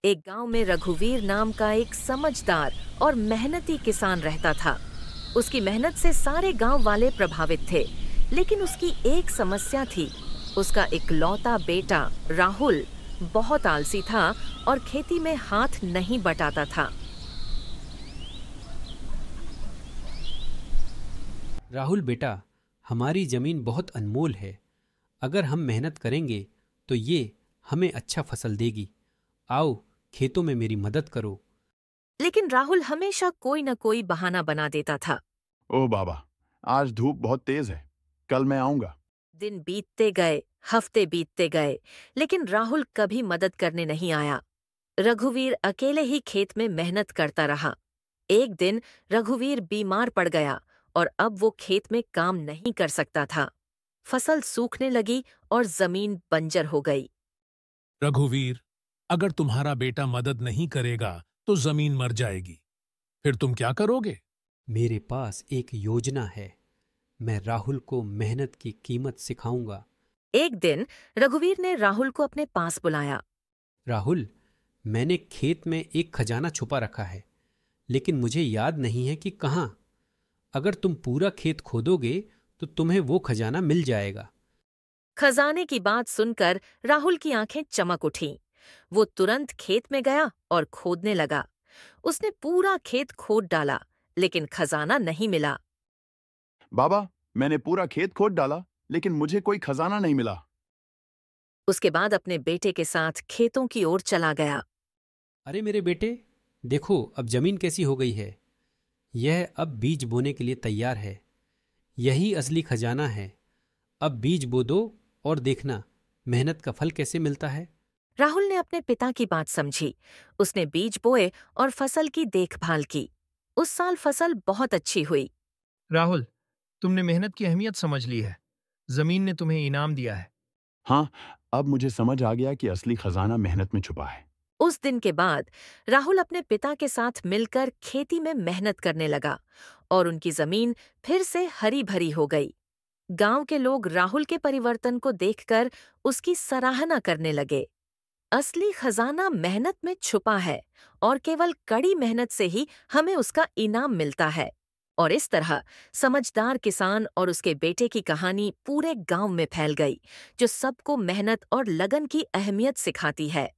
एक गांव में रघुवीर नाम का एक समझदार और मेहनती किसान रहता था। उसकी मेहनत से सारे गांव वाले प्रभावित थे, लेकिन उसकी एक समस्या थी। उसका इकलौता बेटा राहुल बहुत आलसी था और खेती में हाथ नहीं बटाता था। राहुल बेटा, हमारी जमीन बहुत अनमोल है। अगर हम मेहनत करेंगे तो ये हमें अच्छा फसल देगी। आओ, खेतों में मेरी मदद करो। लेकिन राहुल हमेशा कोई न कोई बहाना बना देता था। ओह बाबा, आज धूप बहुत तेज है। कल मैं आऊंगा। दिन बीतते गए, हफ्ते बीतते गए, लेकिन राहुल कभी मदद करने नहीं आया। रघुवीर अकेले ही खेत में मेहनत करता रहा। एक दिन रघुवीर बीमार पड़ गया और अब वो खेत में काम नहीं कर सकता था। फसल सूखने लगी और जमीन बंजर हो गई। रघुवीर, अगर तुम्हारा बेटा मदद नहीं करेगा तो जमीन मर जाएगी। फिर तुम क्या करोगे? मेरे पास एक योजना है। मैं राहुल को मेहनत की कीमत सिखाऊंगा। एक दिन रघुवीर ने राहुल को अपने पास बुलाया। राहुल, मैंने खेत में एक खजाना छुपा रखा है, लेकिन मुझे याद नहीं है कि कहाँ। अगर तुम पूरा खेत खोदोगे तो तुम्हें वो खजाना मिल जाएगा। खजाने की बात सुनकर राहुल की आंखें चमक उठीं। वो तुरंत खेत में गया और खोदने लगा। उसने पूरा खेत खोद डाला, लेकिन खजाना नहीं मिला। बाबा, मैंने पूरा खेत खोद डाला, लेकिन मुझे कोई खजाना नहीं मिला। उसके बाद अपने बेटे के साथ खेतों की ओर चला गया। अरे मेरे बेटे, देखो अब जमीन कैसी हो गई है। यह अब बीज बोने के लिए तैयार है। यही असली खजाना है। अब बीज बो दो और देखना मेहनत का फल कैसे मिलता है। राहुल ने अपने पिता की बात समझी। उसने बीज बोए और फसल की देखभाल की। उस साल फसल बहुत अच्छी हुई। राहुल, तुमने मेहनत की अहमियत समझ ली है। जमीन ने तुम्हें इनाम दिया है। हाँ, अब मुझे समझ आ गया कि असली खजाना मेहनत में छुपा है। उस दिन के बाद राहुल अपने पिता के साथ मिलकर खेती में मेहनत करने लगा और उनकी जमीन फिर से हरी भरी हो गई। गांव के लोग राहुल के परिवर्तन को देखकर उसकी सराहना करने लगे। असली खजाना मेहनत में छुपा है और केवल कड़ी मेहनत से ही हमें उसका इनाम मिलता है। और इस तरह समझदार किसान और उसके बेटे की कहानी पूरे गांव में फैल गई, जो सबको मेहनत और लगन की अहमियत सिखाती है।